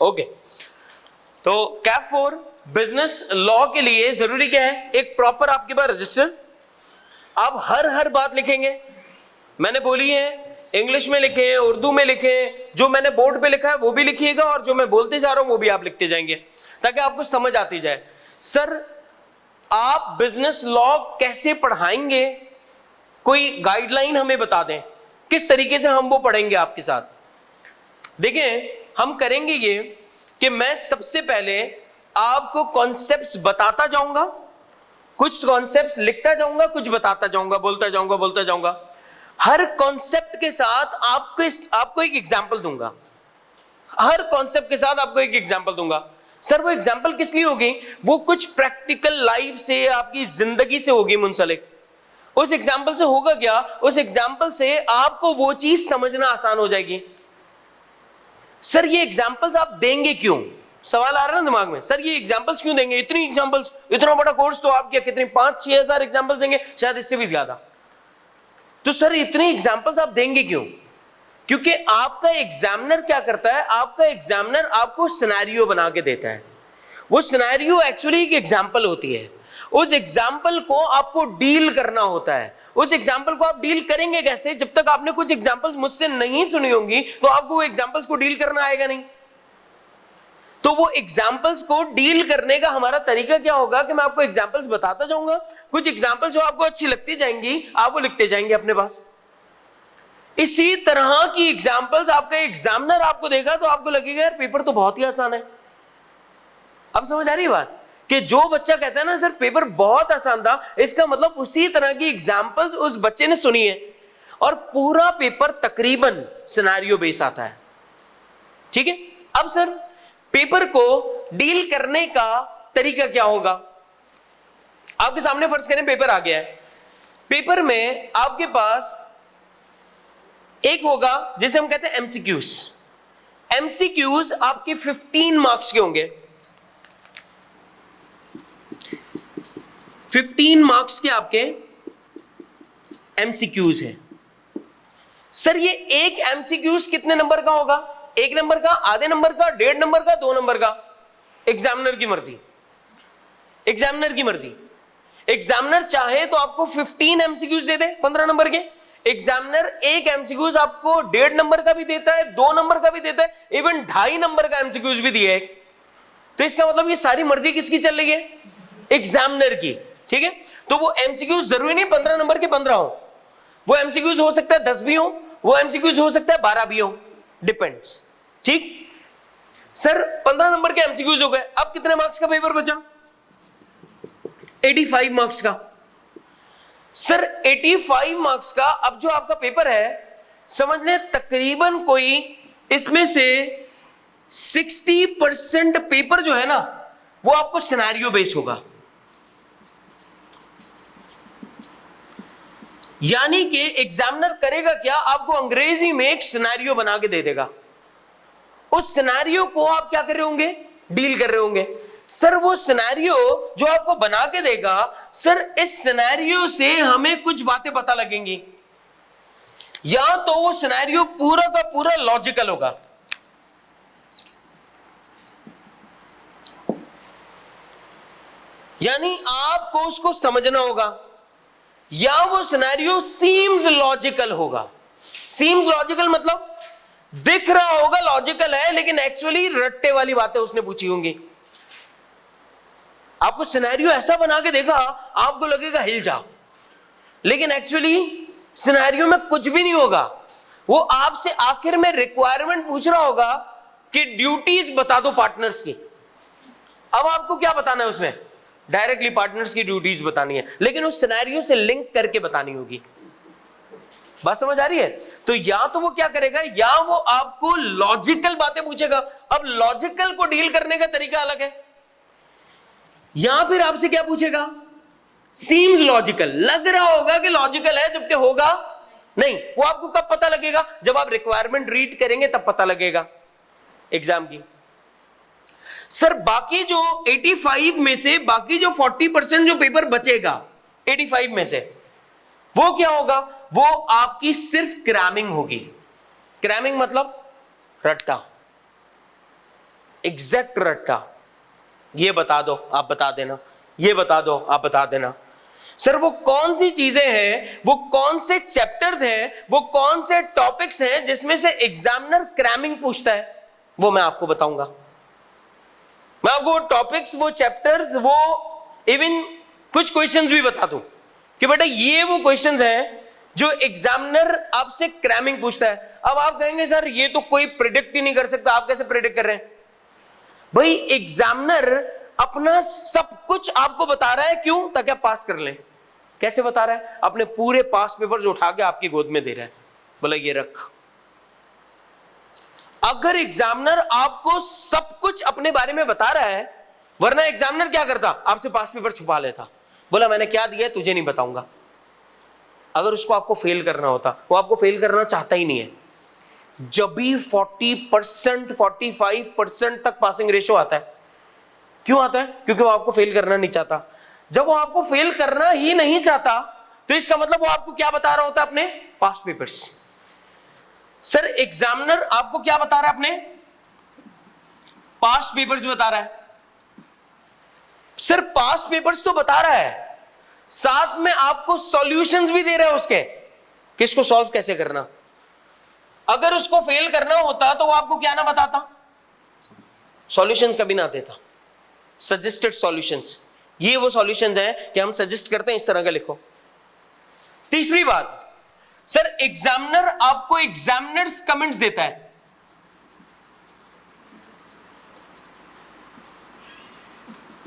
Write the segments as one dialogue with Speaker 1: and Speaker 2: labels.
Speaker 1: Okay, तो cap 4 business law के लिए जरूरी क्या है? एक प्रॉपर आपके पास रजिस्टर। आप हर बात लिखेंगे, मैंने बोली है इंग्लिश में लिखे, उर्दू में लिखे, जो मैंने बोर्ड पे लिखा है वो भी लिखिएगा, और जो मैं बोलते जा रहा हूं वो भी आप लिखते जाएंगे, ताकि आपको समझ आती जाए। सर आप बिजनेस लॉ कैसे पढ़ाएंगे? कोई गाइडलाइन हमें बता दें, किस तरीके से हम वो पढ़ेंगे आपके साथ। देखिए हम करेंगे ये कि मैं सबसे पहले आपको कॉन्सेप्ट्स बताता जाऊंगा, कुछ कॉन्सेप्ट्स लिखता जाऊंगा, कुछ बताता जाऊंगा, बोलता जाऊंगा। हर कॉन्सेप्ट के साथ आपको एक एग्जांपल दूंगा, हर कॉन्सेप्ट के साथ आपको एक एग्जांपल दूंगा। सर वो एग्जांपल किस लिए होगी? वो कुछ प्रैक्टिकल लाइफ से, आपकी जिंदगी से होगी मुंसलिक। उस एग्जांपल से होगा क्या? उस एग्जांपल से आपको वो चीज समझना आसान हो जाएगी। सर ये एग्जांपल्स आप देंगे क्यों? सवाल आ रहा है ना दिमाग में, सर ये एग्जांपल्स क्यों देंगे? इतनी एग्जांपल्स, इतना बड़ा कोर्स तो आप क्या कितनी 5-6 हजार एग्जांपल्स देंगे, शायद इससे भी ज्यादा। तो सर इतनी एग्जांपल्स आप देंगे क्यों? क्योंकि आपका एग्जामिनर क्या करता है? आपका एग्जामिनर आपको सिनेरियो बना के देता है। वो सिनेरियो एक्चुअली एक एग्जांपल होती है। उस एग्जांपल को आपको डील करना होता है। उस एग्जांपल को आप डील करेंगे कैसे? जब तक आपने कुछ एग्जांपल्स मुझसे नहीं सुनी होंगी तो आपको वो एग्जांपल्स को डील करना आएगा नहीं। तो वो एग्जांपल्स को डील करने का हमारा तरीका क्या होगा कि मैं आपको एग्जांपल्स बताता जाऊंगा, कुछ एग्जांपल्स जो आपको अच्छी लगती जाएंगी आप वो लिखते जाएंगे अपने पास। इसी तरह की एग्जांपल्स आपका एग्जामिनर आपको देगा तो आपको लगेगा यार पेपर तो बहुत ही आसान है। अब समझ आ रही है बात? कि जो बच्चा कहता है ना सर पेपर बहुत आसान था, इसका मतलब उसी तरह की एग्जांपल्स उस बच्चे ने सुनी है, और पूरा पेपर तकरीबन सिनेरियो बेस आता है। ठीक है, अब सर पेपर को डील करने का तरीका क्या होगा? आपके सामने फर्ज करें पेपर आ गया है। पेपर में आपके पास एक होगा जिसे हम कहते हैं एमसीक्यूज। एमसीक्यूज आपके 15 मार्क्स के होंगे। 15 मार्क्स के आपके एमसीक्यूज हैं। सर ये एक एमसीक्यूज कितने नंबर का होगा? 1 नंबर का, आधे नंबर का, 1.5 नंबर का, 2 नंबर का? एग्जामिनर की मर्जी। एग्जामिनर की मर्जी। एग्जामिनर चाहे तो आपको 15 एमसीक्यूज दे दे 15 नंबर के। एग्जामिनर एक एमसीक्यूज आपको 1.5 नंबर का भी देता है, 2 नंबर का भी देता है, इवन 2.5 नंबर का एमसीक्यूज भी दिया है। तो इसका मतलब ये सारी मर्जी किसकी चल रही है? एग्जामिनर की। ठीक है, तो वो एमसीक्यूज जरूरी नहीं 15 नंबर के 15 हो, वो एमसीक्यूज हो सकता है 10 भी हो, वो एमसीक्यूज हो सकता है 12 भी हो, डिपेंड्स। ठीक, सर 15 नंबर के एमसीक्यूज हो गए। अब कितने मार्क्स का पेपर बचा? 85 मार्क्स का। सर 85 मार्क्स का अब जो आपका पेपर है, समझ लें तकरीबन कोई इसमें से 60% पेपर जो है ना वो आपको सिनेरियो बेस होगा। यानी कि एग्जामिनर करेगा क्या? आपको अंग्रेजी में एक सिनेरियो बना के दे देगा। उस सिनेरियो को आप क्या कर रहे होंगे? डील कर रहे होंगे। सर वो सिनेरियो जो आपको बना के देगा, सर इस सिनेरियो से हमें कुछ बातें पता लगेंगी। या तो वो सिनेरियो पूरा का पूरा लॉजिकल होगा, यानी आपको उसको समझना होगा, या वो सिनेरियो सीम्स लॉजिकल होगा। सीम्स लॉजिकल मतलब दिख रहा होगा लॉजिकल है, लेकिन एक्चुअली रट्टे वाली बातें उसने पूछी होंगी। आपको सिनेरियो ऐसा बना के देगा आपको लगेगा हिल जा, लेकिन एक्चुअली सिनेरियो में कुछ भी नहीं होगा। वो आपसे आखिर में रिक्वायरमेंट पूछ रहा होगा कि ड्यूटीज बता दो पार्टनर्स की। अब आपको क्या बताना है उसमें? डायरेक्टली पार्टनर्स की ड्यूटीज बतानी है, लेकिन उस सिनेरियो से लिंक करके बतानी होगी। बात समझ आ रही है? तो या तो वो क्या करेगा, या वो आपको लॉजिकल बातें पूछेगा। अब लॉजिकल को डील करने का तरीका अलग है। या फिर आपसे क्या पूछेगा? सीम्स लॉजिकल, लग रहा होगा कि लॉजिकल है जबकि होगा नहीं। वो आपको कब पता लगेगा? जब आप रिक्वायरमेंट रीड करेंगे तब पता लगेगा एग्जाम की। सर बाकी जो 85 में से बाकी जो 40% जो पेपर बचेगा 85 में से, वो क्या होगा? वो आपकी सिर्फ क्रैमिंग होगी। क्रैमिंग मतलब रट्टा, एग्जैक्ट रट्टा। ये बता दो, आप बता देना, ये बता दो, आप बता देना। सर वो कौन सी चीजें हैं, वो कौन से चैप्टर्स हैं, वो कौन से टॉपिक्स हैं जिसमें से एग्जामिनर क्रैमिंग पूछता है, वो मैं आपको बताऊंगा। मैं आपको वो टॉपिक्स, वो चैप्टर्स, वो इवन कुछ क्वेश्चंस भी बता दूं कि बेटा ये वो क्वेश्चंस हैं जो एग्जामिनर आपसे क्रैमिंग पूछता है। अब आप कहेंगे सर ये तो कोई प्रिडिक्ट ही नहीं कर सकता, आप कैसे प्रिडिक्ट कर रहे हैं? भाई एग्जामिनर अपना सब कुछ आपको बता रहा है, क्यों? ताकि आप पास कर लें। कैसे बता रहा है? अपने पूरे पास पेपर्स उठा के आपकी गोद में दे रहा है, बोला ये रख। अगर एग्जामिनर आपको सब कुछ अपने बारे में बता रहा है, वरना एग्जामिनर क्या करता? आपसे पास पेपर छुपा लेता, बोला मैंने क्या दिया तुझे नहीं बताऊंगा। अगर उसको आपको फेल करना होता, वो आपको फेल करना चाहता ही नहीं है। जब भी 40%, 45% तक पासिंग रेशो आता है, क्यों आता है? क्योंकि वो आपको फेल करना नहीं चाहता। जब वो आपको फेल करना ही नहीं चाहता, तो इसका मतलब वो आपको क्या बता रहा होता है? अपने पास्ट पेपर्स। सर एग्जामिनर आपको क्या बता रहा है? अपने पास्ट पेपर्स बता रहा है। सर पास्ट पेपर्स तो बता रहा है, साथ में आपको सॉल्यूशंस भी दे रहा है उसके, किसको सॉल्व कैसे करना। अगर उसको फेल करना होता तो वो आपको क्या ना बताता? सॉल्यूशंस कभी ना देता, सजेस्टेड सॉल्यूशंस। ये वो सॉल्यूशंस हैं कि हम सजेस्ट करते हैं इस तरह का लिखो। तीसरी बात, सर एग्जामिनर आपको एग्जामिनर्स कमेंट्स देता है।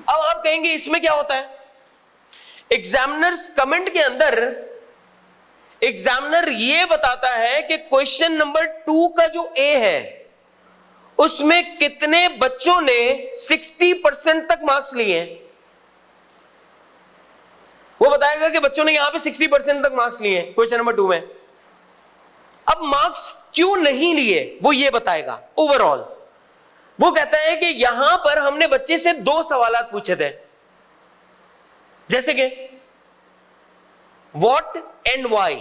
Speaker 1: अब आप कहेंगे इसमें क्या होता है? एग्जामिनर्स कमेंट के अंदर एग्जामिनर ये बताता है कि क्वेश्चन नंबर 2 का जो ए है उसमें कितने बच्चों ने 60% तक मार्क्स लिए हैं। वो बताएगा कि बच्चों ने यहां पे 60% तक मार्क्स लिए हैं क्वेश्चन नंबर 2 में। अब मार्क्स क्यों नहीं लिए वो ये बताएगा ओवरऑल। वो कहता है कि यहां पर हमने बच्चे से 2 सवालात पूछे थे, जैसे कि व्हाट एंड व्हाई।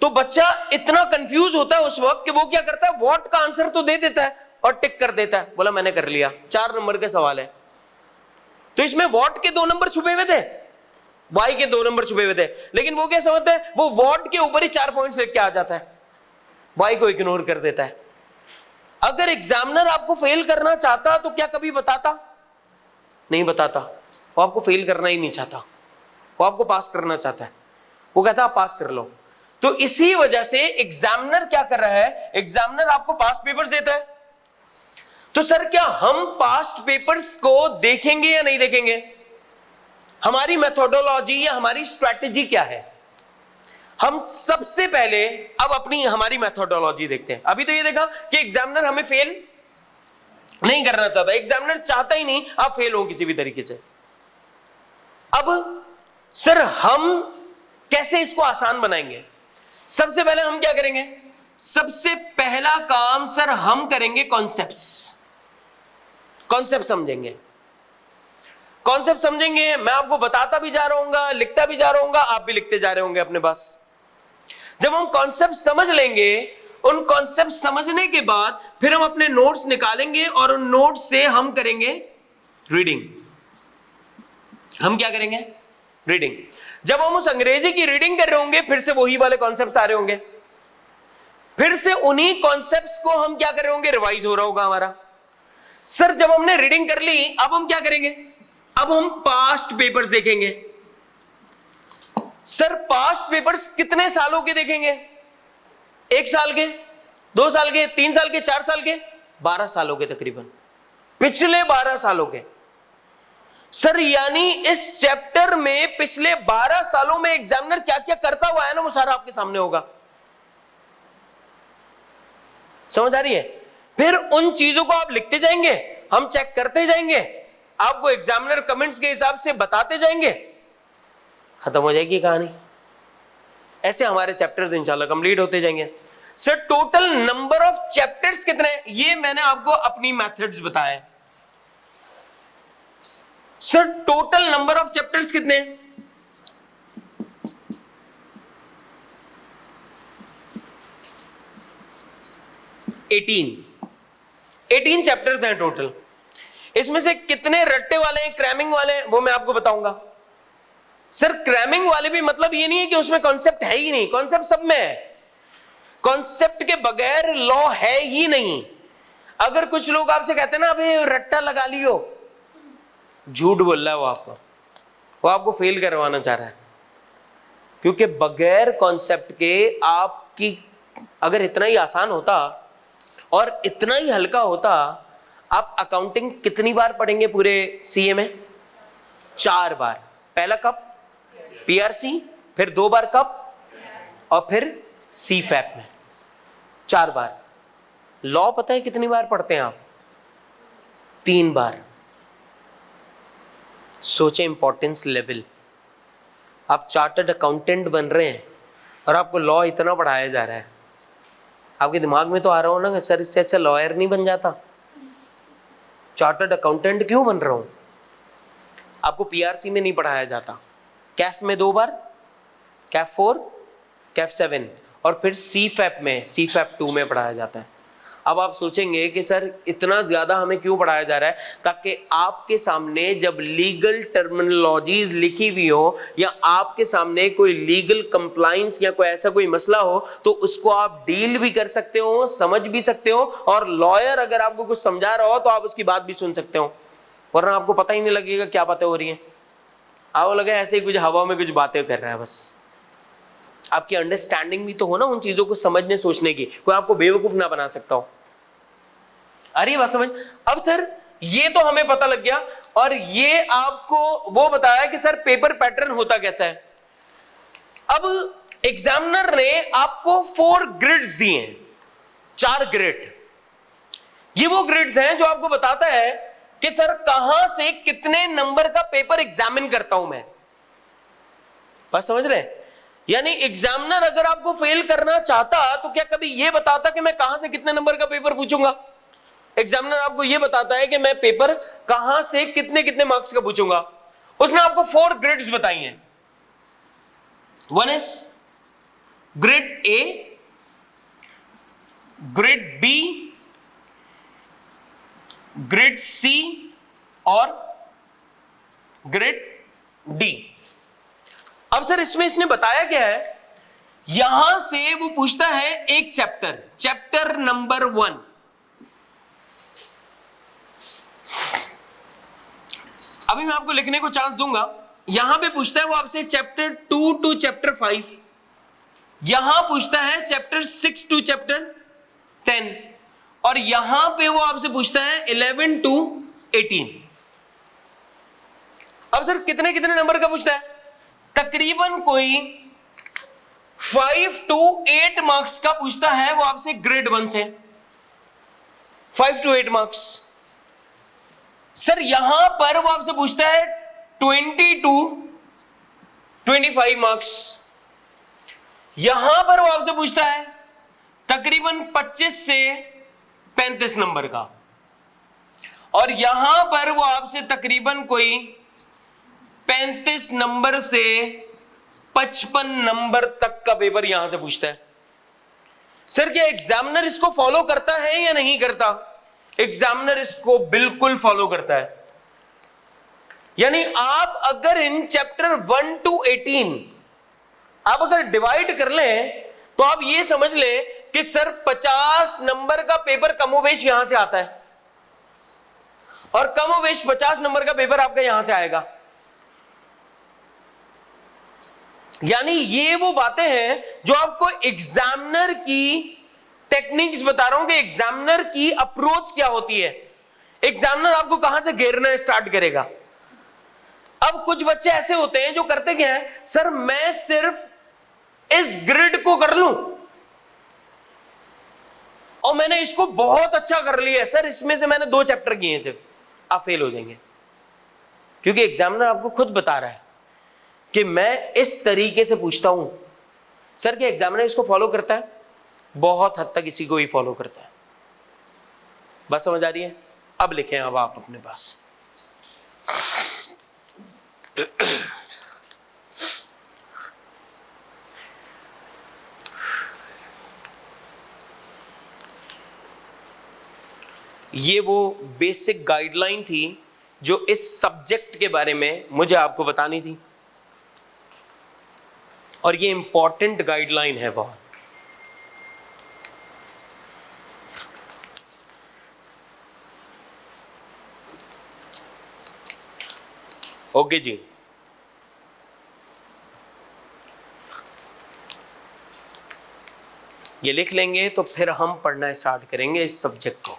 Speaker 1: तो बच्चा इतना कंफ्यूज होता है उस वक्त कि वो क्या करता है? व्हाट का आंसर तो दे देता है और टिक कर देता है, बोला मैंने कर लिया। 4 नंबर के सवाल है, तो इसमें व्हाट के 2 नंबर छुपे हुए थे, वाई के 2 नंबर छुपे हुए थे, लेकिन वो क्या समझता है? वो व्हाट के ऊपर ही 4 पॉइंट्स लिख के आ जाता है, वाई को इग्नोर कर देता है। अगर एग्जामिनर आपको फेल करना चाहता तो क्या कभी बताता? नहीं बताता। वो आपको फेल करना ही नहीं चाहता, वो आपको पास करना चाहता है। वो कहता आप पास कर लो। तो इसी वजह से एग्जामिनर क्या कर रहा है? एग्जामिनर आपको पास्ट पेपर्स देता है। तो सर क्या हम पास्ट पेपर्स को देखेंगे या नहीं देखेंगे? हमारी मेथोडोलॉजी या हमारी स्ट्रैटेजी क्या है? हम सबसे पहले अब अपनी हमारी मेथोडोलॉजी देखते हैं। अभी तो ये देखा कि एग्जामिनर हमें फेल नहीं करना चाहता, एग्जामिनर चाहता ही नहीं आप फेल हो किसी भी तरीके से। अब सर हम कैसे इसको आसान बनाएंगे? सबसे पहले हम क्या करेंगे? सबसे पहला काम सर हम करेंगे कॉन्सेप्ट्स। कॉन्सेप्ट समझेंगे, कॉन्सेप्ट समझेंगे। मैं आपको बताता भी जा रहा हूंगा, लिखता भी जा रहा हूंगा, आप भी लिखते जा रहे होंगे अपने पास। जब हम कॉन्सेप्ट समझ लेंगे, उन कॉन्सेप्ट समझने के बाद फिर हम अपने नोट्स निकालेंगे और उन नोट्स से हम करेंगे रीडिंग। हम क्या करेंगे? रीडिंग। जब हम उस अंग्रेजी की रीडिंग कर रहे होंगे, फिर से वही वाले कॉन्सेप्ट्स आ रहे होंगे, फिर से उन्हीं कॉन्सेप्ट्स को हम क्या कर रहे होंगे? रिवाइज हो रहा होगा हमारा। सर जब हमने रीडिंग कर ली, अब हम क्या करेंगे? अब हम पास्ट पेपर्स देखेंगे। सर पास्ट पेपर्स कितने सालों के देखेंगे? 1 साल के, 2 साल के, 3 साल के, 4 साल के, 12 सालों के तकरीबन, पिछले 12 सालों के। सर यानी इस चैप्टर में पिछले 12 सालों में एग्जामिनर क्या क्या करता हुआ है ना, वो सारा आपके सामने होगा। समझ आ रही है? फिर उन चीजों को आप लिखते जाएंगे, हम चेक करते जाएंगे, आपको एग्जामिनर कमेंट्स के हिसाब से बताते जाएंगे, खत्म हो जाएगी कहानी। ऐसे हमारे चैप्टर्स इंशाल्लाह कंप्लीट होते जाएंगे। Sir total number of chapters कितने हैं? ये मैंने आपको अपनी मेथड्स बताए। Sir total number of chapters कितने हैं? 18 चैप्टर्स हैं टोटल। इसमें से कितने रट्टे वाले हैं, क्रैमिंग वाले हैं, वो मैं आपको बताऊंगा। सर क्रैमिंग वाले भी मतलब ये नहीं है कि उसमें कॉन्सेप्ट है ही नहीं, कॉन्सेप्ट सब में है। कॉन्सेप्ट के बगैर लॉ है ही नहीं। अगर कुछ लोग आपसे कहते हैं ना अभी रट्टा लगा लियो, झूठ बोल रहा है वो आपको फेल करवाना चाह रहा है। क्योंकि बगैर कॉन्सेप्ट के आपकी, अगर इतना ही आसान होता और इतना ही हल्का होता, आप अकाउंटिंग कितनी बार पढ़ेंगे पूरे सीए में? 4 बार। पहला कब? पीआरसी, फिर 2 बार कब, और फिर सीफैप में 4 बार। लॉ पता है कितनी बार पढ़ते हैं आप? 3 बार। सोचे इंपॉर्टेंस लेवल। आप चार्टर्ड अकाउंटेंट बन रहे हैं और आपको लॉ इतना पढ़ाया जा रहा है, आपके दिमाग में तो आ रहा हो ना कि सर इससे अच्छा लॉयर नहीं बन जाता, चार्टर्ड अकाउंटेंट क्यों बन रहा हूं? आपको पीआरसी में नहीं पढ़ाया जाता, कैफ में 2 बार, कैफ 4, कैफ 7, और फिर सीफैप में, सीफैप 2 में पढ़ाया जाता है। अब आप सोचेंगे कि सर इतना ज्यादा हमें क्यों पढ़ाया जा रहा है? ताकि आपके सामने जब लीगल टर्मिनोलॉजीज लिखी हुई हो या आपके सामने कोई लीगल कंप्लायंस या कोई ऐसा कोई मसला हो तो उसको आप डील भी कर सकते हो, समझ भी सकते हो, और लॉयर अगर आपको कुछ समझा रहा हो तो आप उसकी बात भी सुन सकते हो, वरना आपको पता ही नहीं लगेगा क्या बातें हो रही हैं। आपको लगे ऐसे ही कुछ हवा में कुछ बातें कर रहा है बस। आपकी अंडरस्टैंडिंग भी तो हो ना उन चीजों को समझने सोचने की, कोई आपको बेवकूफ ना बना सकता हो। अरे बात समझ। अब सर ये तो हमें पता लग गया, और ये आपको वो बताया कि सर पेपर पैटर्न होता कैसा है। अब एग्जामिनर ने आपको 4 ग्रिड्स दिए हैं, 4 ग्रिड। ये वो ग्रिड्स हैं जो आपको बताता है कि सर कहां से कितने नंबर का पेपर एग्जामिन करता हूं मैं। बात समझ रहे हैं? यानी एग्जामिनर अगर आपको फेल करना चाहता तो क्या कभी यह बताता कि मैं कहां से कितने नंबर का पेपर पूछूंगा? एग्जामिनर आपको यह बताता है कि मैं पेपर कहां से कितने कितने मार्क्स का पूछूंगा। उसने आपको 4 ग्रिड्स बताई हैं। 1 is grid A, grid B, grid C और ग्रिड डी। अब सर इसमें इसने बताया क्या है, यहां से वो पूछता है एक चैप्टर, चैप्टर नंबर 1। अभी मैं आपको लिखने को चांस दूंगा। यहां पे पूछता है वो आपसे चैप्टर 2 टू चैप्टर 5, यहां पूछता है चैप्टर 6 टू चैप्टर 10, और यहां पे वो आपसे पूछता है 11 टू 18। अब सर कितने कितने नंबर का पूछता है? तकरीबन कोई 5 टू 8 मार्क्स का पूछता है वो आपसे ग्रेड 1 से, 5 टू 8 मार्क्स। सर यहां पर वो आपसे पूछता है 20 टू 25 मार्क्स। यहां पर वो आपसे पूछता है तकरीबन 25 से 35 नंबर का, और यहां पर वो आपसे तकरीबन कोई 35 नंबर से 55 नंबर तक का पेपर यहां से पूछता है। सर क्या एग्जामिनर इसको फॉलो करता है या नहीं करता? एग्जामिनर इसको बिल्कुल फॉलो करता है। यानी आप अगर इन चैप्टर 1 टू 18 आप अगर डिवाइड कर लें तो आप ये समझ लें कि सर 50 नंबर का पेपर कमोबेश यहां से आता है, और कमोबेश 50 नंबर का पेपर आपका यहां से आएगा। यानी ये वो बातें हैं जो आपको एग्जामिनर की टेक्निक्स बता रहा हूं कि एग्जामिनर की अप्रोच क्या होती है, एग्जामिनर आपको कहां से घेरना स्टार्ट करेगा। अब कुछ बच्चे ऐसे होते हैं जो करते क्या है, सर मैं सिर्फ इस ग्रिड को कर लूं और मैंने इसको बहुत अच्छा कर लिया, सर इसमें से मैंने 2 चैप्टर किए हैं सिर्फ, आप फेल हो जाएंगे। क्योंकि एग्जामिनर आपको खुद बता रहा है कि मैं इस तरीके से पूछता हूं। सर क्या एग्जामिनर इसको फॉलो करता है? बहुत हद तक इसी को ही फॉलो करता है। बस समझ आ रही है? अब लिखें अब आप अपने पास। ये वो बेसिक गाइडलाइन थी जो इस सब्जेक्ट के बारे में मुझे आपको बतानी थी, और ये इंपॉर्टेंट गाइडलाइन है बहुत। ओके जी, ये लिख लेंगे तो फिर हम पढ़ना स्टार्ट करेंगे इस सब्जेक्ट को।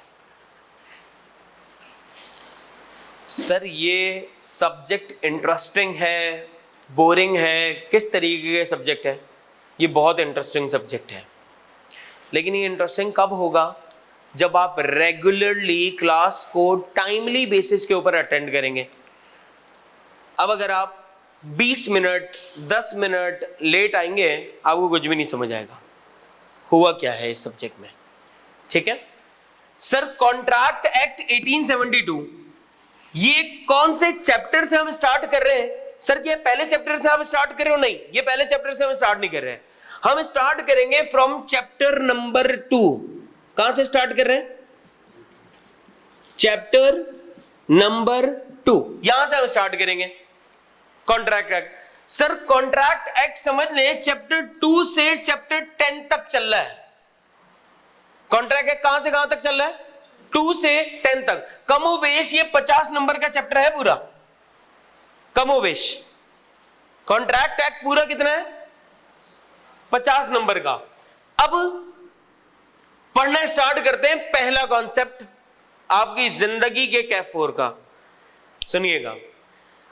Speaker 1: सर ये सब्जेक्ट इंटरेस्टिंग है, बोरिंग है, किस तरीके के सब्जेक्ट है? ये बहुत इंटरेस्टिंग सब्जेक्ट है, लेकिन ये इंटरेस्टिंग कब होगा? जब आप रेगुलरली क्लास को टाइमली बेसिस के ऊपर अटेंड करेंगे। अब अगर आप 20 मिनट 10 मिनट लेट आएंगे, आपको कुछ भी नहीं समझ आएगा हुआ क्या है इस सब्जेक्ट में। ठीक है सर, कॉन्ट्रैक्ट एक्ट 1872, ये कौन से चैप्टर से हम स्टार्ट कर रहे हैं? सर ये पहले चैप्टर से आप स्टार्ट कर रहे हो? नहीं, ये पहले चैप्टर से हम स्टार्ट नहीं कर रहे हैं, हम स्टार्ट करेंगे फ्रॉम चैप्टर नंबर 2। कहां से स्टार्ट कर रहे हैं? चैप्टर नंबर 2, यहां से हम स्टार्ट करेंगे contract act. Sir contract act समझ ले चैप्टर 2 से चैप्टर 10 तक चल रहा है। कॉन्ट्रैक्ट एक्ट कहां से कहां तक चल रहा है? 2 से 10 तक। कमोबेश ये 50 नंबर का चैप्टर है पूरा, कमोबेश। कॉन्ट्रैक्ट एक्ट पूरा कितना है? 50 नंबर का। अब पढ़ना स्टार्ट करते हैं पहला कॉन्सेप्ट आपकी जिंदगी के कैफ4 का। सुनिएगा,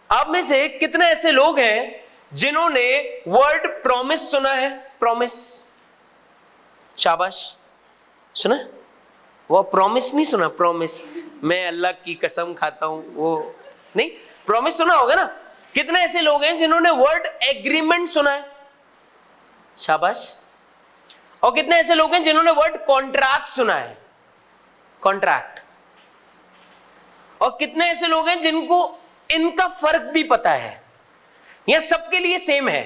Speaker 1: आप में से कितने ऐसे लोग हैं जिन्होंने वर्ड प्रॉमिस सुना है? प्रॉमिस, शाबाश, सुना? वो प्रॉमिस नहीं सुना? प्रॉमिस, मैं अल्लाह की कसम खाता हूं, वो नहीं, प्रॉमिस सुना होगा ना। कितने ऐसे लोग हैं जिन्होंने वर्ड एग्रीमेंट सुना है? शाबाश। और कितने ऐसे लोग हैं जिन्होंने वर्ड कॉन्ट्रैक्ट सुना है? कॉन्ट्रैक्ट। और कितने ऐसे लोग हैं जिनको इनका फर्क भी पता है? यह सबके लिए सेम है,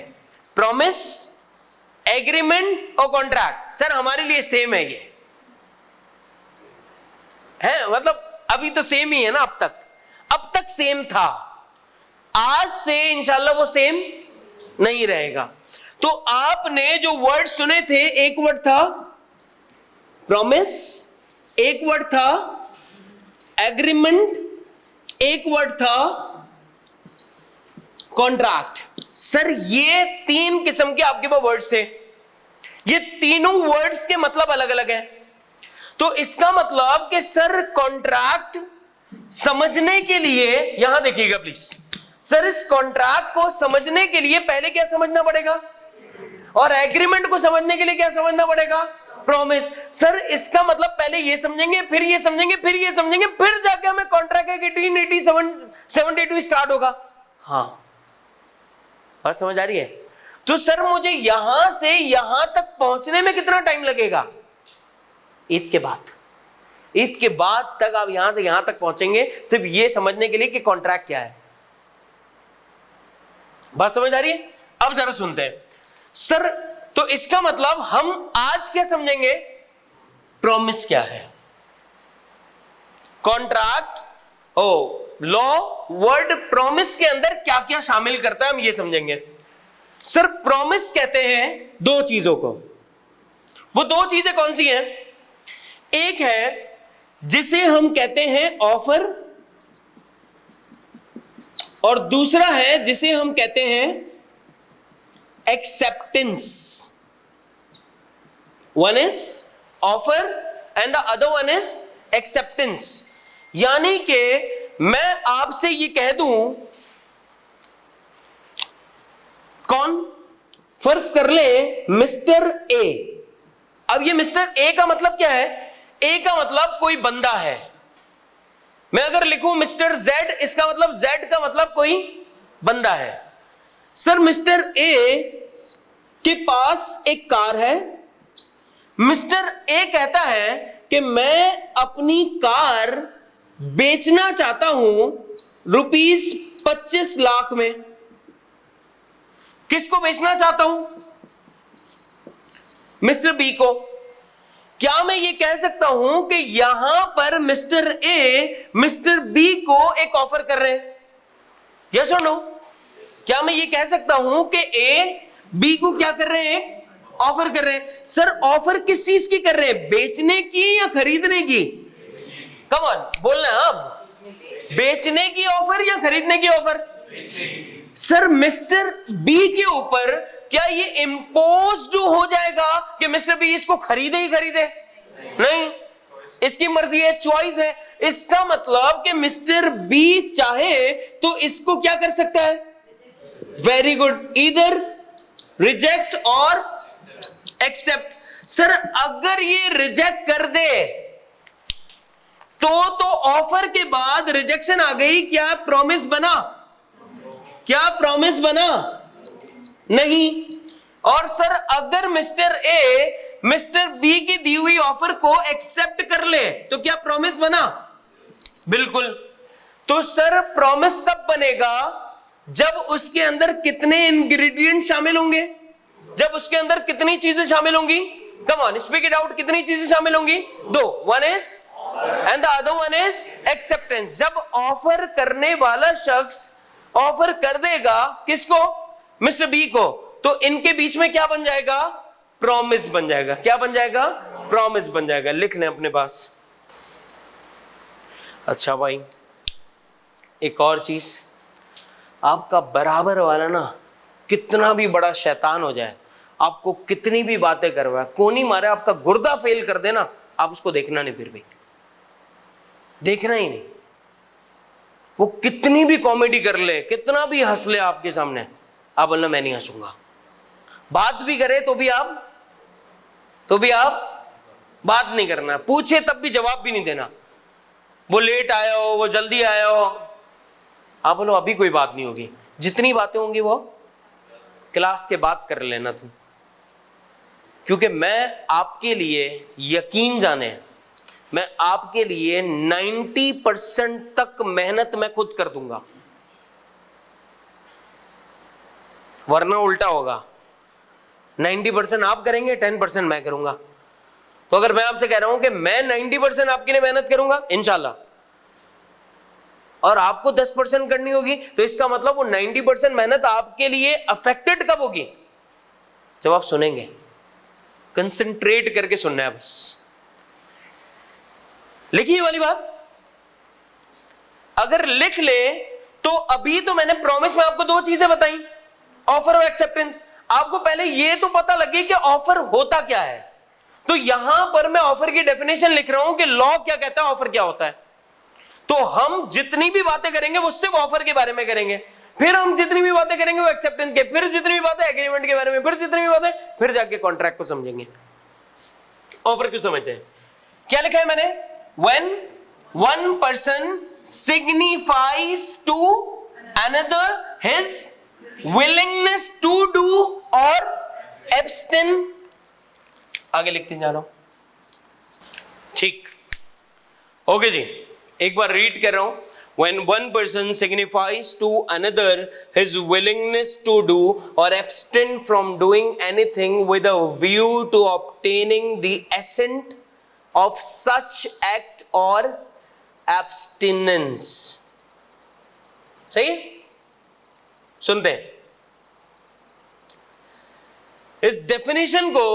Speaker 1: प्रॉमिस, एग्रीमेंट और कॉन्ट्रैक्ट। सर हमारे लिए सेम है, ये है, मतलब अभी तो सेम ही है ना। अब तक सेम था, आज से इंशाल्लाह वो सेम नहीं रहेगा। तो आपने जो वर्ड सुने थे, एक वर्ड था प्रॉमिस, एक वर्ड था एग्रीमेंट, एक वर्ड था कॉन्ट्रैक्ट। सर ये 3 किस्म के आपके पास वर्ड्स थे, ये तीनों वर्ड्स के मतलब अलग अलग हैं। तो इसका मतलब कि सर कॉन्ट्रैक्ट समझने के लिए, यहां देखिएगा प्लीज, सर इस कॉन्ट्रैक्ट को समझने के लिए पहले क्या समझना पड़ेगा? और एग्रीमेंट को समझने के लिए क्या समझना पड़ेगा? प्रॉमिस। सर इसका मतलब पहले ये समझेंगे, फिर ये समझेंगे, फिर ये समझेंगे, फिर जाके हमें कॉन्ट्रैक्ट एक्ट 1872 स्टार्ट होगा। हाँ, बात समझ आ रही है? तो सर मुझे यहां से यहां तक पहुंचने में कितना टाइम लगेगा? ईद के बाद। ईद के बाद तक आप यहां से यहां तक पहुंचेंगे सिर्फ ये समझने के लिए कि कॉन्ट्रैक्ट क्या है। बात समझ आ रही है? अब जरा सुनते हैं। सर तो इसका मतलब हम आज क्या समझेंगे? प्रॉमिस क्या है, कॉन्ट्रैक्ट, लॉ, वर्ड प्रॉमिस के अंदर क्या क्या शामिल करता है, हम ये समझेंगे। सर प्रॉमिस कहते हैं 2 चीजों को। वो 2 चीजें कौन सी हैं? एक है जिसे हम कहते हैं ऑफर, और दूसरा है जिसे हम कहते हैं acceptance. One is offer and the other one is acceptance. यानी कि मैं आपसे ये कह दूं, कौन, फर्ज कर ले मिस्टर ए। अब ये मिस्टर ए का मतलब क्या है? ए का मतलब कोई बंदा है। मैं अगर लिखूं मिस्टर जेड, इसका मतलब जेड का मतलब कोई बंदा है। सर मिस्टर ए के पास एक कार है। मिस्टर ए कहता है कि मैं अपनी कार बेचना चाहता हूं ₹25 लाख में। किसको बेचना चाहता हूं? मिस्टर बी को। क्या मैं ये कह सकता हूं कि यहां पर मिस्टर ए मिस्टर बी को एक ऑफर कर रहे हैं? यस और नो? क्या मैं ये कह सकता हूं कि ए बी को क्या कर रहे हैं? ऑफर कर रहे हैं। सर ऑफर किस चीज की कर रहे हैं? बेचने की या खरीदने की? कम ऑन बोलना है अब, बेचने की ऑफर या खरीदने की ऑफर? सर मिस्टर बी के ऊपर क्या ये इंपोज्ड हो जाएगा कि मिस्टर बी इसको खरीदे ही खरीदे? नहीं, इसकी मर्जी है, चॉइस है। इसका मतलब कि मिस्टर बी चाहे तो इसको क्या कर सकता है? वेरी गुड, इधर रिजेक्ट और एक्सेप्ट। सर अगर ये रिजेक्ट कर दे तो ऑफर के बाद रिजेक्शन आ गई, क्या प्रॉमिस बना? क्या प्रॉमिस बना? नहीं। और सर अगर मिस्टर ए मिस्टर बी की दी हुई ऑफर को एक्सेप्ट कर ले तो क्या प्रॉमिस बना? बिल्कुल। तो सर प्रॉमिस कब बनेगा? जब उसके अंदर कितने इंग्रेडिएंट शामिल होंगे? जब उसके अंदर कितनी चीजें शामिल होंगी? Come on speak it out, कितनी चीजें शामिल होंगी? दो, one is and the other one is acceptance. जब ऑफर करने वाला शख्स ऑफर कर देगा किसको? मिस्टर बी को, तो इनके बीच में क्या बन जाएगा? प्रॉमिस बन जाएगा। क्या बन जाएगा? प्रॉमिस बन जाएगा। लिख लें अपने पास। अच्छा भाई, एक और चीज, आपका बराबर वाला ना कितना भी बड़ा शैतान हो जाए, आपको कितनी भी बातें करवाए, कोनी मारे, आपका गुर्दा फेल कर देना, आप उसको देखना नहीं, फिर भी देखना ही नहीं। वो कितनी भी कॉमेडी कर ले, कितना भी हंस ले आपके सामने, आप बोलना मैं नहीं हंसूंगा। बात भी करे तो भी आप बात नहीं करना। पूछे तब भी जवाब भी नहीं देना। वो लेट आया हो, वो जल्दी आया हो, आप बोलो अभी कोई बात नहीं होगी। जितनी बातें होंगी वो क्लास के बाद कर लेना तुम, क्योंकि मैं आपके लिए, यकीन जाने, मैं आपके लिए 90% तक मेहनत मैं खुद कर दूंगा, वरना उल्टा होगा। 90% आप करेंगे, 10% मैं करूंगा। तो अगर मैं आपसे कह रहा हूं कि मैं 90% आपके लिए मेहनत करूंगा इंशाल्लाह, और आपको 10% करनी होगी, तो इसका मतलब वो 90% मेहनत आपके लिए अफेक्टेड कब होगी? जब आप सुनेंगे। कंसंट्रेट करके सुनना है बस। लिखिए वाली बात। अगर लिख ले तो अभी तो मैंने प्रॉमिस में आपको दो चीजें बताई, ऑफर और एक्सेप्टेंस। आपको पहले ये तो पता लगे कि ऑफर होता क्या है। तो यहां पर मैं ऑफर की डेफिनेशन लिख रहा हूं कि लॉ क्या कहता है, ऑफर क्या होता है। तो हम जितनी भी बातें करेंगे वो सिर्फ ऑफर के बारे में करेंगे, फिर हम जितनी भी बातें करेंगे वो एक्सेप्टेंस के, फिर जितनी भी बातें एग्रीमेंट के बारे में, फिर जितनी भी बातें, फिर जाके कॉन्ट्रैक्ट को समझेंगे। ऑफर क्यों समझते हैं? क्या लिखा है मैंने? When one person signifies to another his willingness to do or abstain। आगे लिखते जा रहा हूं, ठीक? ओके जी, एक बार रीड कर रहा हूं। When one person signifies to another his willingness to do or abstain from doing anything with a view to obtaining the assent of such act or abstinence। सही? सुनते हैं इस डेफिनेशन को,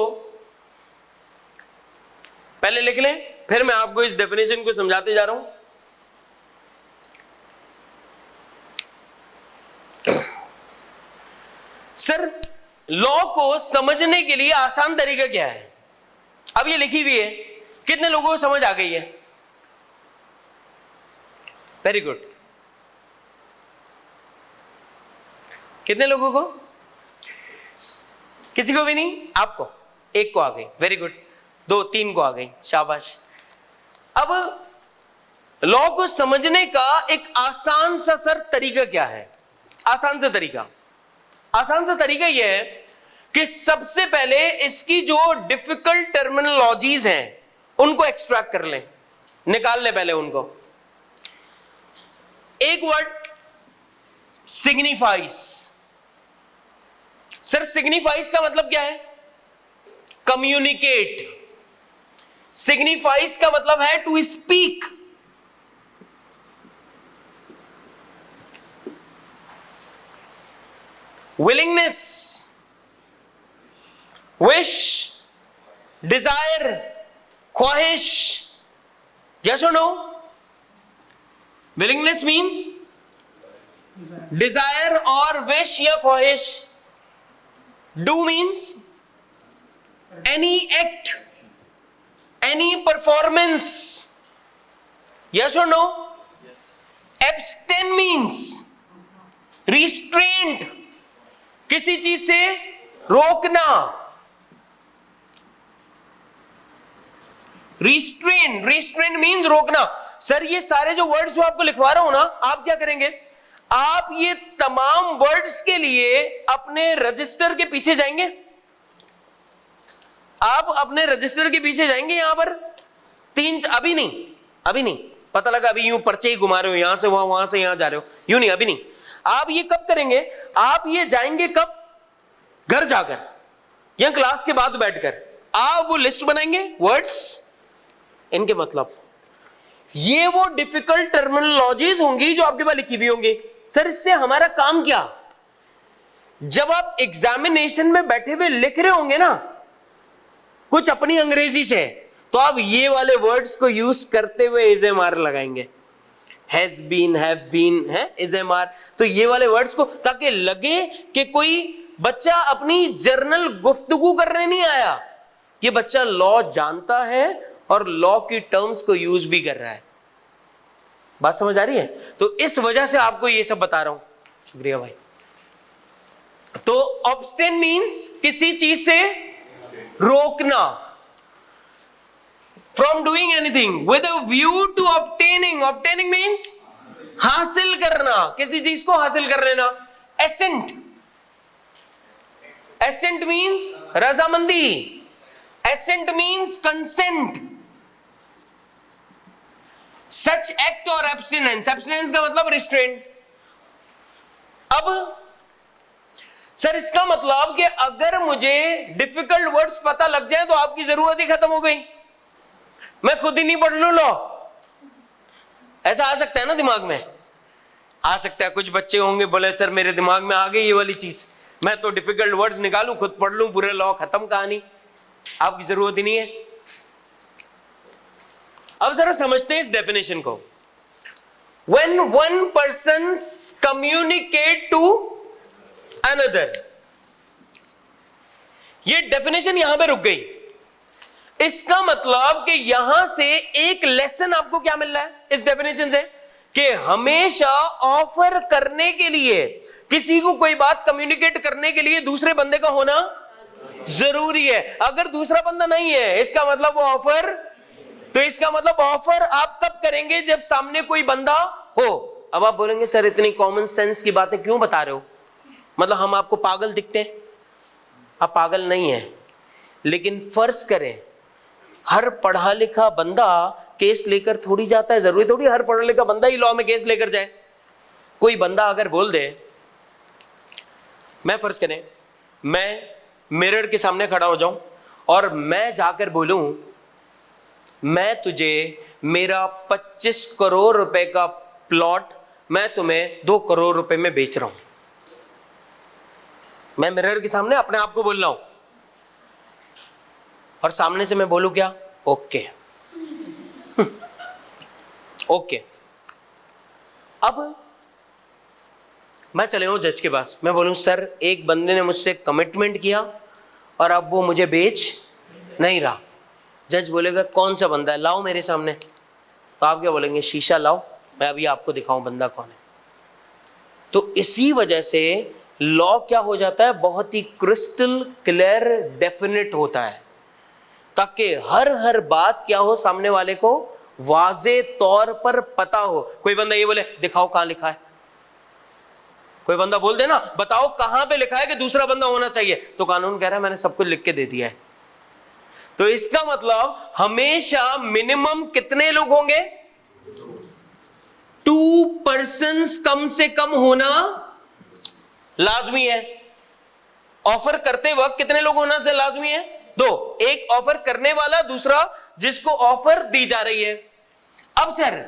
Speaker 1: पहले लिख लें, फिर मैं आपको इस डेफिनेशन को समझाते जा रहा हूं। सर लॉ को समझने के लिए आसान तरीका क्या है? अब ये लिखी हुई है, कितने लोगों को समझ आ गई है? Very good. कितने लोगों को? किसी को भी नहीं? आपको एक को आ गई, वेरी गुड। दो तीन को आ गई, शाबाश। अब लॉ को समझने का एक आसान सा सर तरीका क्या है? आसान सा तरीका, आसान सा तरीका यह है कि सबसे पहले इसकी जो डिफिकल्ट टर्मिनोलॉजीज हैं उनको एक्सट्रैक्ट कर लें, निकाल लें पहले उनको। एक वर्ड सिग्निफाइज। सर सिग्निफाइज का मतलब क्या है? कम्युनिकेट। सिग्निफाइज का मतलब है to speak. Willingness, wish, desire, ख्वाहिश। यस और नो? विलिंगनेस मीन्स डिजायर और विश या ख्वाहिश। Do means any act, any performance. Yes और नो? एब्स्टेन मीन्स रिस्ट्रेंट, किसी चीज से रोकना। रिस्ट्रेन, रिस्ट्रेन मीन्स रोकना। सर ये सारे जो वर्ड्स जो आपको लिखवा रहा हूं ना, आप क्या करेंगे, आप ये तमाम वर्ड्स के लिए अपने रजिस्टर के पीछे जाएंगे। आप अपने रजिस्टर के पीछे जाएंगे, यहां पर अभी नहीं पता लगा अभी यूं पर्चे ही घुमा रहे हो, यहां से वहां से यहां जा रहे हो, यूं नहीं, अभी नहीं। आप ये कब करेंगे, आप ये जाएंगे कब, घर जाकर या क्लास के बाद बैठकर आप वो लिस्ट बनाएंगे वर्ड्स, इनके मतलब। ये वो डिफिकल्ट टर्मिनोलॉजीज होंगी जो आपके पास लिखी हुई होंगी। सर इससे हमारा काम क्या? जब आप एग्जामिनेशन में बैठे हुए लिख रहे होंगे ना कुछ अपनी अंग्रेजी से, तो आप ये वाले वर्ड्स को यूज करते हुए इज़-एम-आर लगाएंगे। हैज बीन, हैव बीन, है इज़-एम-आर। तो ये वाले वर्ड्स को, ताकि लगे कि कोई बच्चा अपनी जर्नल गुफ्तगू करने नहीं आया, ये बच्चा लॉ जानता है और लॉ की टर्म्स को यूज भी कर रहा है। बात समझ आ रही है? तो इस वजह से आपको ये सब बता रहा हूं। शुक्रिया भाई। तो ऑब्स्टेन मींस किसी चीज से रोकना, from doing anything with a view to obtaining. Obtaining means हासिल करना, किसी चीज को हासिल कर लेना। एसेंट, एसेंट मींस रजामंदी। Assent means consent. Such act और एब्स्टिनेंस, एब्स्टिनेंस का मतलब रिस्ट्रेंट। अब सर इसका मतलब कि अगर मुझे डिफिकल्ट वर्ड्स पता लग जाए तो आपकी जरूरत ही खत्म हो गई, मैं खुद ही नहीं पढ़ लूं लॉ। ऐसा आ सकता है ना दिमाग में? आ सकता है। कुछ बच्चे होंगे बोले सर मेरे दिमाग में आ गई ये वाली चीज, मैं तो डिफिकल्ट वर्ड्स निकालूं खुद पढ़ लूं पूरे लॉ, खत्म कहानी, आपकी जरूरत ही नहीं है। अब जरा समझते हैं इस डेफिनेशन को। When one person communicate to another, ये डेफिनेशन यहां पे रुक गई। इसका मतलब कि यहां से एक लेसन आपको क्या मिल रहा है इस डेफिनेशन से, कि हमेशा ऑफर करने के लिए, किसी को कोई बात कम्युनिकेट करने के लिए दूसरे बंदे का होना जरूरी है। अगर दूसरा बंदा नहीं है इसका मतलब वो ऑफर, तो इसका मतलब ऑफर आप कब करेंगे, जब सामने कोई बंदा हो। अब आप बोलेंगे सर इतनी कॉमन सेंस की बातें क्यों बता रहे हो, मतलब हम आपको पागल दिखते हैं? आप पागल नहीं है, लेकिन फर्ज करें हर पढ़ा लिखा बंदा केस लेकर थोड़ी जाता है। जरूरी थोड़ी हर पढ़ा लिखा बंदा ही लॉ में केस लेकर जाए। कोई बंदा अगर बोल दे, मैं फर्ज करें मैं मिरर के सामने खड़ा हो जाऊं और मैं जाकर बोलूं मैं तुझे मेरा 25 करोड़ रुपए का प्लॉट मैं तुम्हें 2 करोड़ रुपए में बेच रहा हूं। मैं मिरर के सामने अपने आप को बोल रहा हूं और सामने से मैं बोलूं क्या, ओके ओके। अब मैं चले हूं जज के पास, मैं बोलूं सर एक बंदे ने मुझसे कमिटमेंट किया और अब वो मुझे बेच नहीं रहा। जज बोलेगा कौन सा बंदा है, लाओ मेरे सामने। तो आप क्या बोलेंगे, शीशा लाओ, मैं अभी आपको दिखाऊं बंदा कौन है। तो इसी वजह से लॉ क्या हो जाता है, बहुत ही क्रिस्टल क्लियर डेफिनेट होता है, ताकि हर बात क्या हो, सामने वाले को वाजे तौर पर पता हो। कोई बंदा ये बोले दिखाओ कहां लिखा है, कोई बंदा बोल दे ना बताओ कहां पे लिखा है कि दूसरा बंदा होना चाहिए, तो कानून कह रहा है मैंने सब कुछ लिख के दे दिया है। तो इसका मतलब हमेशा मिनिमम कितने लोग होंगे, 2 पर्सन्स कम से कम होना लाजमी है। ऑफर करते वक्त कितने लोग होना से लाजमी है, 2। एक ऑफर करने वाला, दूसरा जिसको ऑफर दी जा रही है। अब sir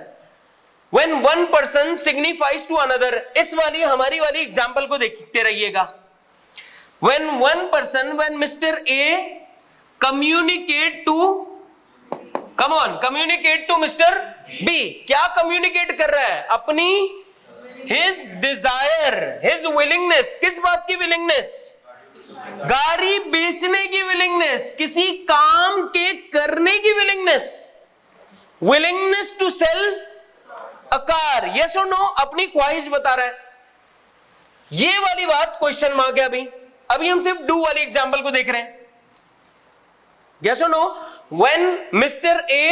Speaker 1: when one person signifies to another, इस वाली हमारी वाली एग्जांपल को देखते रहिएगा। when one person, when Mr. A communicate to, come on, communicate to Mr. B, क्या कम्युनिकेट कर रहा है? अपनी his desire, his willingness, किस बात की willingness? गाड़ी बेचने की willingness, किसी काम के करने की willingness, willingness to sell a car, yes or no, अपनी ख्वाहिश बता रहा है। ये वाली बात क्वेश्चन मार्क है। अभी हम सिर्फ डू वाली एग्जांपल को देख रहे हैं। yes or no, when Mr. A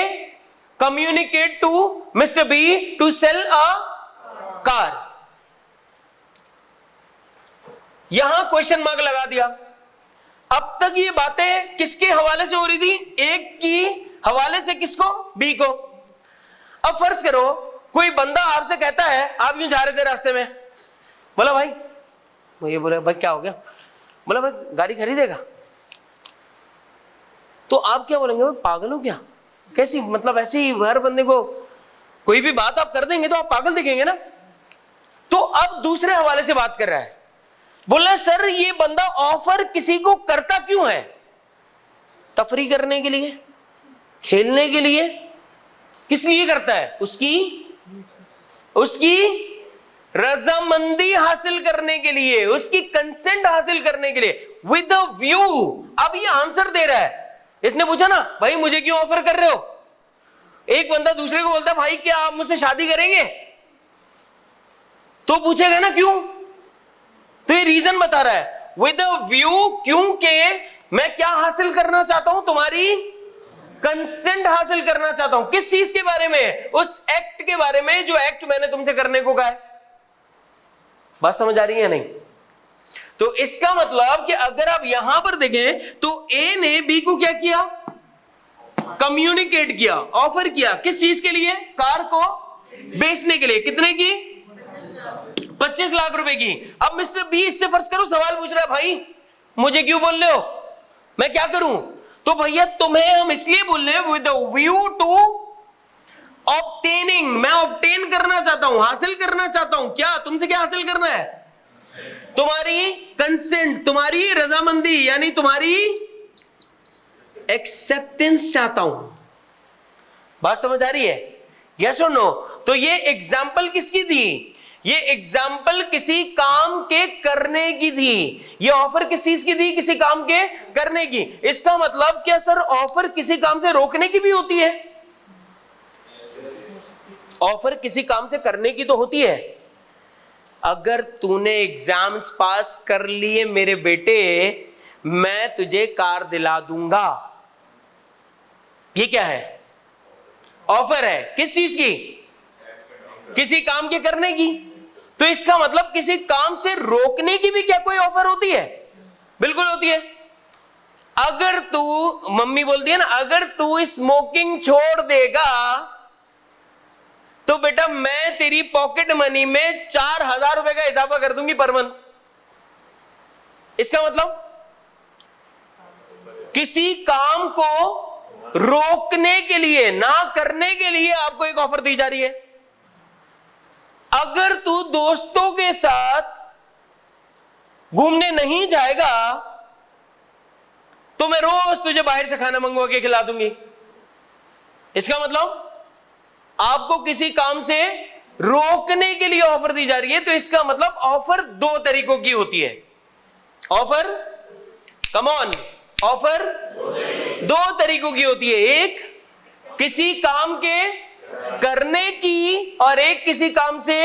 Speaker 1: communicate to Mr. B to sell a car, यहां क्वेश्चन मार्क लगा दिया। अब तक ये बातें किसके हवाले से हो रही थी? एक की हवाले से, किसको? बी को। अब फर्ज करो कोई बंदा आपसे कहता है, आप यूं जा रहे थे रास्ते में, बोला भाई, ये बोला भाई क्या हो गया? बोला भाई गाड़ी खरीदेगा? तो आप क्या बोलेंगे? भाई पागल हो क्या? कैसी, मतलब ऐसे ही हर बंदे को कोई भी बात आप कर देंगे तो आप पागल दिखेंगे ना। तो अब दूसरे हवाले से बात कर रहा है, बोल रहा है सर ये बंदा ऑफर किसी को करता क्यों है? तफरी करने के लिए, खेलने के लिए, किस लिए करता है? उसकी रजामंदी हासिल करने के लिए, उसकी कंसेंट हासिल करने के लिए, विद अ व्यू। अब ये आंसर दे रहा है। इसने पूछा ना भाई मुझे क्यों ऑफर कर रहे हो? एक बंदा दूसरे को बोलता है भाई क्या आप मुझसे शादी करेंगे? तो पूछेगा ना क्यों? तो ये रीजन बता रहा है, विद अ व्यू, क्योंकि मैं क्या हासिल करना चाहता हूं? तुम्हारी कंसेंट हासिल करना चाहता हूं। किस चीज के बारे में? उस एक्ट के बारे में जो एक्ट मैंने तुमसे करने को कहा है। बात समझ आ रही है नहीं? तो इसका मतलब कि अगर आप यहां पर देखें तो ए ने बी को क्या किया? कम्युनिकेट किया, ऑफर किया। किस चीज के लिए? कार को बेचने के लिए। कितने की? 25 लाख रुपए की। अब मिस्टर बी इससे फर्ज करो सवाल पूछ रहा है, भाई मुझे क्यों बोल रहे हो, मैं क्या करूं? तो भैया तुम्हें हम इसलिए बोल रहे हैं विद व्यू टू ऑब्टेनिंग, मैं ऑब्टेन करना चाहता हूं, हासिल करना चाहता हूं। क्या तुमसे क्या हासिल करना है? तुम्हारी कंसेंट, तुम्हारी रजामंदी, यानी तुम्हारी एक्सेप्टेंस चाहता हूं। बात समझ आ रही है? यस और नो? तो ये एग्जाम्पल किसकी थी? ये एग्जाम्पल किसी काम के करने की थी। ये ऑफर किस चीज की थी? किसी काम के करने की। इसका मतलब क्या सर ऑफर किसी काम से रोकने की भी होती है? ऑफर किसी काम से करने की तो होती है। अगर तूने एग्जाम्स पास कर लिए मेरे बेटे, मैं तुझे कार दिला दूंगा। ये क्या है? ऑफर है। किस चीज की? किसी काम के करने की। तो इसका मतलब किसी काम से रोकने की भी क्या कोई ऑफर होती है? बिल्कुल होती है। अगर तू, मम्मी बोलती है ना, अगर तू स्मोकिंग छोड़ देगा तो बेटा मैं तेरी पॉकेट मनी में 4,000 रुपए का इजाफा कर दूंगी पर मंथ। इसका मतलब किसी काम को रोकने के लिए, ना करने के लिए आपको एक ऑफर दी जा रही है। अगर तू दोस्तों के साथ घूमने नहीं जाएगा तो मैं रोज तुझे बाहर से खाना मंगवा के खिला दूंगी। इसका मतलब आपको किसी काम से रोकने के लिए ऑफर दी जा रही है। तो इसका मतलब ऑफर दो तरीकों की होती है। ऑफर, कम ऑन, ऑफर दो तरीकों की होती है। एक किसी काम के करने की और एक किसी काम से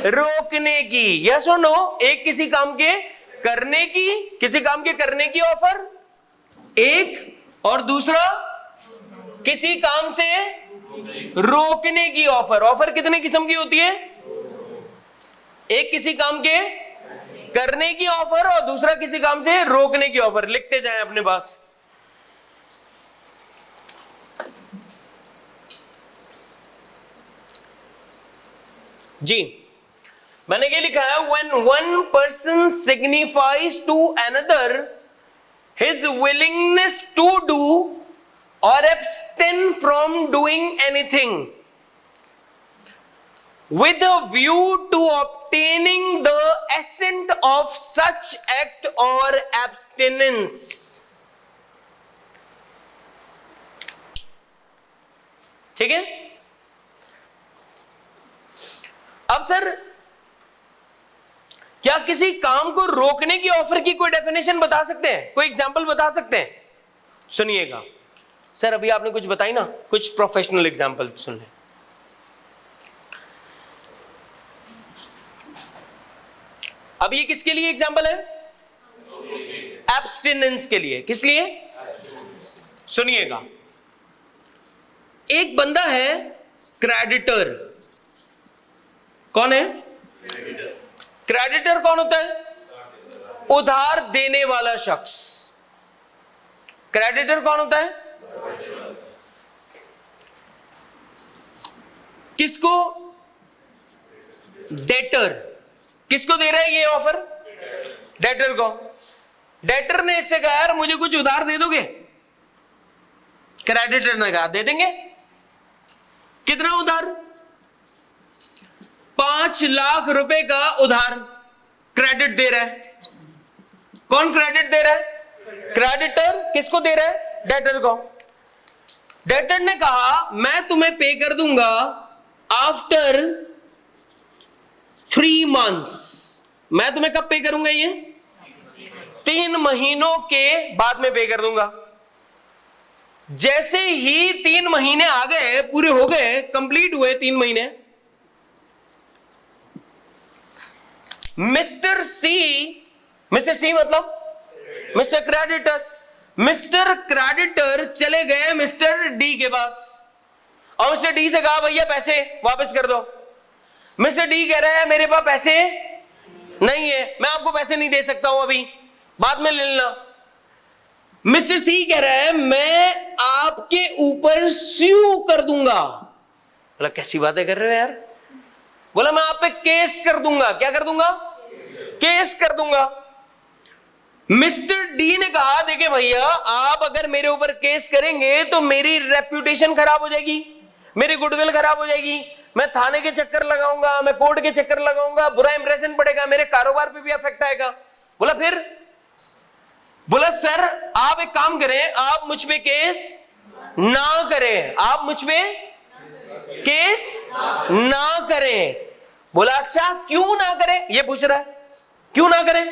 Speaker 1: रोकने की। यस और नो? एक किसी काम के करने की, किसी काम के करने की ऑफर एक, और दूसरा किसी काम से रोकने की ऑफर। ऑफर कितने किस्म की होती है? एक किसी काम के करने की ऑफर और दूसरा किसी काम से रोकने की ऑफर। लिखते जाएं अपने पास। जी मैंने ये लिखा है, when one person signifies to another his willingness to do or abstain from doing anything with a view to obtaining the assent of such act or abstinence. ठीक है? अब सर क्या किसी काम को रोकने की ऑफर की कोई डेफिनेशन बता सकते हैं, कोई एग्जांपल बता सकते हैं? सुनिएगा सर, अभी आपने कुछ बताई ना, कुछ प्रोफेशनल एग्जांपल सुन ले। अब ये किसके लिए एग्जांपल है? एब्स्टिनेंस के लिए। किस लिए? सुनिएगा, एक बंदा है क्रेडिटर। कौन है? क्रेडिटर कौन होता है? उधार देने वाला शख्स। क्रेडिटर कौन होता है? किसको? डेटर। किसको दे रहा है ये ऑफर? डेटर को। डेटर ने इससे कहा यार मुझे कुछ उधार दे दोगे? क्रेडिटर ने कहा दे देंगे। कितना उधार? 5 लाख रुपए का उधार क्रेडिट दे रहा है। कौन क्रेडिट दे रहा है? क्रेडिटर। किसको दे रहा है? डेटर को। डेटर ने कहा मैं तुम्हें पे कर दूंगा आफ्टर 3 months। मैं तुम्हें कब पे करूंगा? ये 3 महीनों के बाद में पे कर दूंगा। जैसे ही 3 महीने आ गए, पूरे हो गए, कंप्लीट हुए 3 महीने, मिस्टर सी मतलब मिस्टर क्रेडिटर, मिस्टर क्रेडिटर चले गए मिस्टर डी के पास और मिस्टर डी से कहा भैया पैसे वापस कर दो। मिस्टर डी कह रहा है मेरे पास पैसे नहीं है, मैं आपको पैसे नहीं दे सकता हूं, अभी बाद में ले लेना। मिस्टर सी कह रहा है मैं आपके ऊपर स्यू कर दूंगा। बोला कैसी बातें कर रहे हो यार? बोला मैं आप पे केस कर दूंगा। क्या कर दूंगा? केस कर दूंगा। मिस्टर डी ने कहा देखिए भैया आप अगर मेरे ऊपर केस करेंगे तो मेरी रेप्यूटेशन खराब हो जाएगी, मेरी गुडविल खराब हो जाएगी, मैं थाने के चक्कर लगाऊंगा, मैं कोर्ट के चक्कर लगाऊंगा, बुरा इंप्रेशन पड़ेगा, मेरे कारोबार पे भी अफेक्ट आएगा। बोला फिर? बोला सर आप एक काम करें, आप मुझ पे केस ना करें, आप मुझ पे केस ना करें। बोला अच्छा क्यों ना करें? ये पूछ रहा है क्यों ना करें।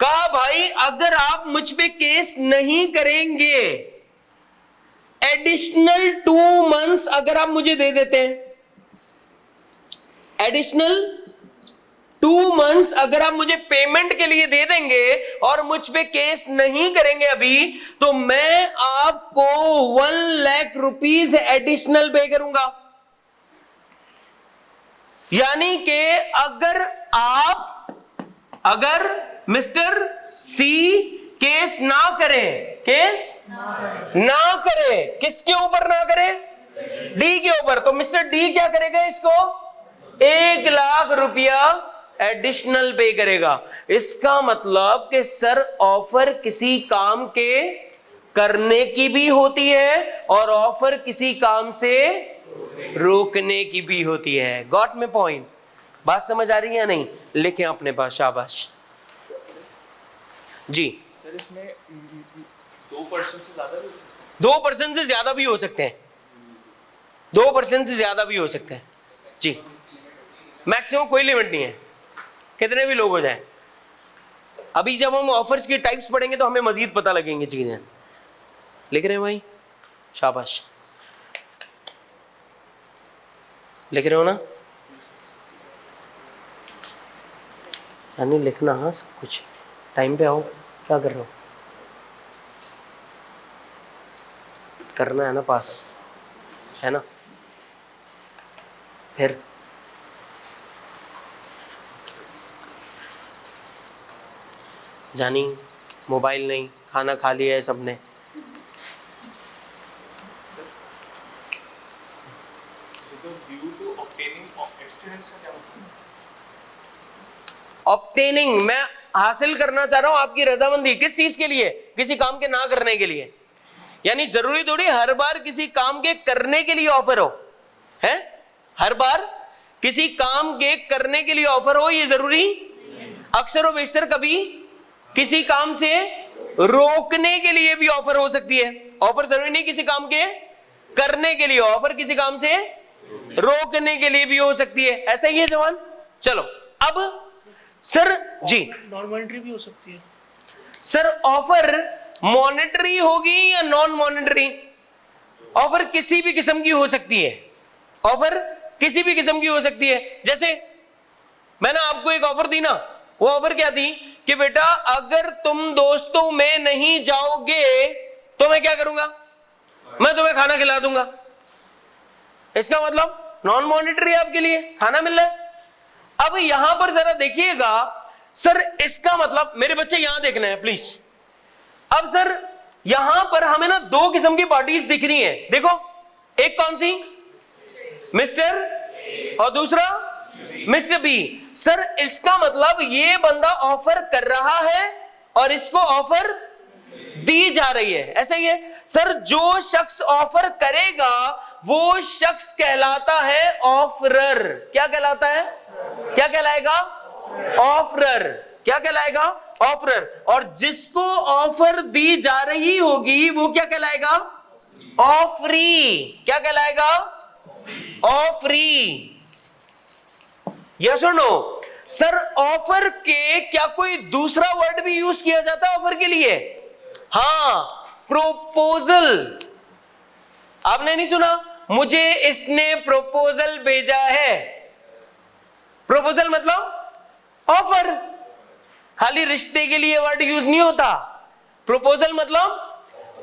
Speaker 1: कहा भाई अगर आप मुझ पे केस नहीं करेंगे, एडिशनल 2 months अगर आप मुझे दे देते हैं, एडिशनल 2 months अगर आप मुझे पेमेंट के लिए दे देंगे और मुझ पे केस नहीं करेंगे अभी, तो मैं आपको 1 लाख रुपीस एडिशनल पे करूंगा। यानी कि अगर मिस्टर सी केस ना करें, केस ना करें, किसके ऊपर ना करें? डी के ऊपर, तो मिस्टर डी क्या करेगा? इसको 1 लाख रुपया एडिशनल पे करेगा। इसका मतलब कि सर ऑफर किसी काम के करने की भी होती है और ऑफर किसी काम से रोकने की भी होती है। गॉट में पॉइंट? बात समझ आ रही है या नहीं? लिखें अपने पास, शाबाश जी।
Speaker 2: सर इसमें 2% से ज्यादा भी
Speaker 1: 2% से ज्यादा भी हो सकते हैं, 2% से ज्यादा भी हो सकते हैं जी। मैक्सिमम कोई लिमिट नहीं है, कितने भी लोग हो जाएं। अभी जब हम ऑफर्स की टाइप्स पढ़ेंगे तो हमें मजीद पता लगेंगी चीजें। लिख रहे हैं भाई? शाबाश, लिख रहे हो ना? यानी लिखना, हाँ सब कुछ टाइम पे आओ। क्या कर रहे हो? करना है ना, पास है ना? फिर जानी मोबाइल नहीं, खाना खा लिया है सबने। ऑब्टेनिंग, मैं हासिल करना चाह रहा हूं आपकी रजामंदी। किस चीज के लिए? किसी काम के ना करने के लिए। यानी जरूरी थोड़ी हर बार किसी काम के करने के लिए ऑफर हो, है? हर बार किसी काम के करने के लिए ऑफर हो ये जरूरी, अक्सर और बेशतर कभी किसी काम से रोकने के लिए भी ऑफर हो सकती है। ऑफर जरूरी नहीं किसी काम के करने के लिए, ऑफर किसी काम से रोकने के लिए भी हो सकती है। ऐसा ही है जवान। चलो अब सर जी,
Speaker 3: नॉन मॉनेटरी भी हो सकती है
Speaker 1: सर ऑफर मॉनेटरी होगी या नॉन मॉनेटरी? ऑफर किसी भी किस्म की हो सकती है, ऑफर किसी भी किस्म की हो सकती है। जैसे मैंने आपको एक ऑफर दी ना, वो ऑफर क्या थी कि बेटा अगर तुम दोस्तों में नहीं जाओगे तो मैं क्या करूंगा, मैं तुम्हें खाना खिला दूंगा। इसका मतलब नॉन मॉनेटरी आपके लिए खाना मिल रहा है। अब यहां पर जरा देखिएगा सर, इसका मतलब मेरे बच्चे यहां देखना है प्लीज। अब सर यहां पर हमें ना दो किस्म की पार्टीज दिख रही हैं। देखो एक कौन सी, मिस्टर और दूसरा मिस्टर बी। सर इसका मतलब ये बंदा ऑफर कर रहा है और इसको ऑफर दी जा रही है, ऐसा ही है। सर जो शख्स ऑफर करेगा वो शख्स कहलाता है ऑफरर। क्या कहलाता है, क्या कहलाएगा, ऑफरर। क्या कहलाएगा, ऑफरर। और जिसको ऑफर दी जा रही होगी वो क्या कहलाएगा, ऑफरी। क्या कहलाएगा, ऑफरी। यस और नो? सर ऑफर के क्या कोई दूसरा वर्ड भी यूज किया जाता है ऑफर के लिए? हाँ, प्रोपोजल। आपने नहीं सुना, मुझे इसने प्रोपोजल भेजा है। प्रोपोजल मतलब ऑफर, खाली रिश्ते के लिए वर्ड यूज नहीं होता। प्रोपोजल मतलब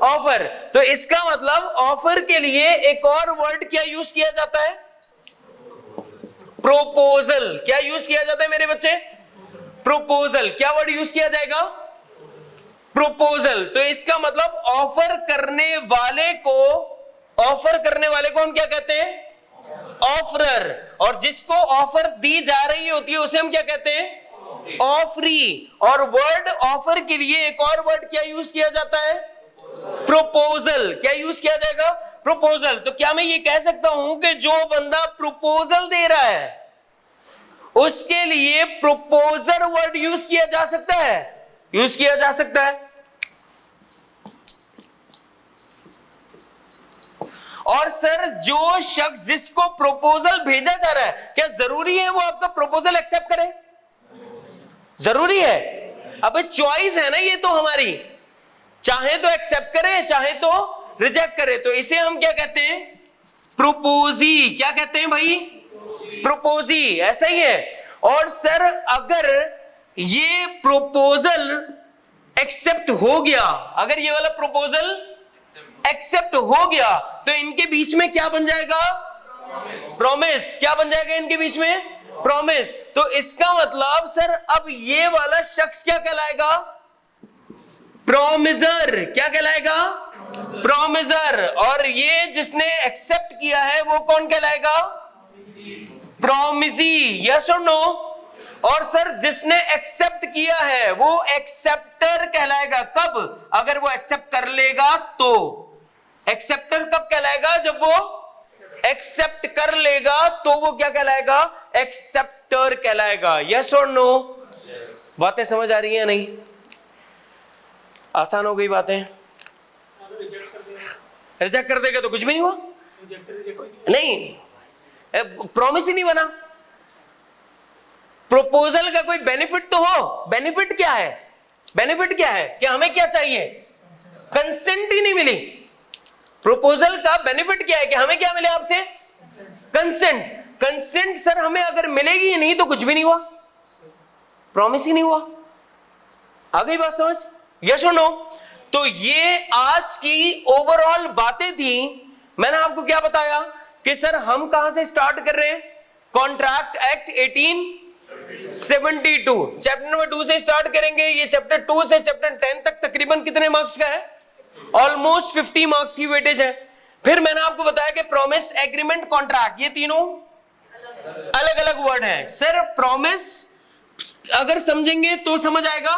Speaker 1: ऑफर। तो इसका मतलब ऑफर के लिए एक और वर्ड क्या यूज किया जाता है, प्रोपोजल। क्या यूज किया जाता है मेरे बच्चे, प्रोपोजल। क्या वर्ड यूज किया जाएगा, प्रोपोजल। तो इसका मतलब ऑफर करने वाले को, ऑफर करने वाले को हम क्या कहते हैं, ऑफरर। और जिसको ऑफर दी जा रही होती है उसे हम क्या कहते हैं, ऑफरी। और वर्ड ऑफर के लिए एक और वर्ड क्या यूज किया जाता है, प्रोपोजल। क्या यूज किया जाएगा, प्रोपोजल। तो क्या मैं ये कह सकता हूं कि जो बंदा प्रोपोजल दे रहा है उसके लिए प्रोपोजर वर्ड यूज किया जा सकता है, यूज किया जा सकता है। और सर जो शख्स जिसको प्रोपोजल भेजा जा रहा है, क्या जरूरी है वो आपका प्रोपोजल एक्सेप्ट करे? जरूरी है? अब चॉइस है ना ये तो हमारी, चाहे तो एक्सेप्ट करे चाहे तो रिजेक्ट करे। तो इसे हम क्या कहते हैं, प्रोपोजी। क्या कहते हैं भाई, प्रोपोजी। ऐसा ही है। और सर अगर ये प्रोपोजल एक्सेप्ट हो गया, अगर ये वाला प्रोपोजल एक्सेप्ट हो गया तो इनके बीच में क्या बन जाएगा, प्रॉमिस। क्या बन जाएगा इनके बीच में, प्रॉमिस। तो इसका मतलब सर अब ये वाला शख्स क्या कहलाएगा, प्रॉमिजर। क्या कहलाएगा, प्रॉमिजर। और ये जिसने एक्सेप्ट किया है वो कौन कहलाएगा, प्रॉमिजी। यस और नो? और सर जिसने एक्सेप्ट किया है वो एक्सेप्टर कहलाएगा। कब, अगर वो एक्सेप्ट कर लेगा तो। एक्सेप्टर कब कहलाएगा, जब वो एक्सेप्ट कर लेगा तो वो क्या कहलाएगा, एक्सेप्टर कहलाएगा। यस और नो? बातें समझ आ रही हैं नहीं? आसान हो गई बातें। रिजेक्ट कर देगा तो कुछ भी नहीं हुआ, नहीं, प्रॉमिस ही नहीं बना। प्रोपोजल का कोई बेनिफिट तो हो। बेनिफिट क्या है, बेनिफिट क्या है कि हमें क्या चाहिए, कंसेंट ही नहीं मिली। प्रोपोजल का बेनिफिट क्या है कि हमें क्या मिले आपसे, कंसेंट। कंसेंट सर हमें अगर मिलेगी ही नहीं तो कुछ भी नहीं हुआ, प्रॉमिस ही नहीं हुआ। आ गई बात समझ? यस और नो? तो ये आज की ओवरऑल बातें थी। मैंने आपको क्या बताया कि सर हम कहां से स्टार्ट कर रहे हैं, कॉन्ट्रैक्ट एक्ट 1872 चैप्टर नंबर 2 से स्टार्ट करेंगे। ये चैप्टर 2 से चैप्टर 10 तक तकरीबन कितने मार्क्स का है, ऑलमोस्ट 50 मार्क्स की वेटेज है। फिर मैंने आपको बताया कि प्रॉमिस, एग्रीमेंट, कॉन्ट्रैक्ट, ये तीनों अलग अलग वर्ड हैं। सर प्रॉमिस अगर समझेंगे तो समझ आएगा,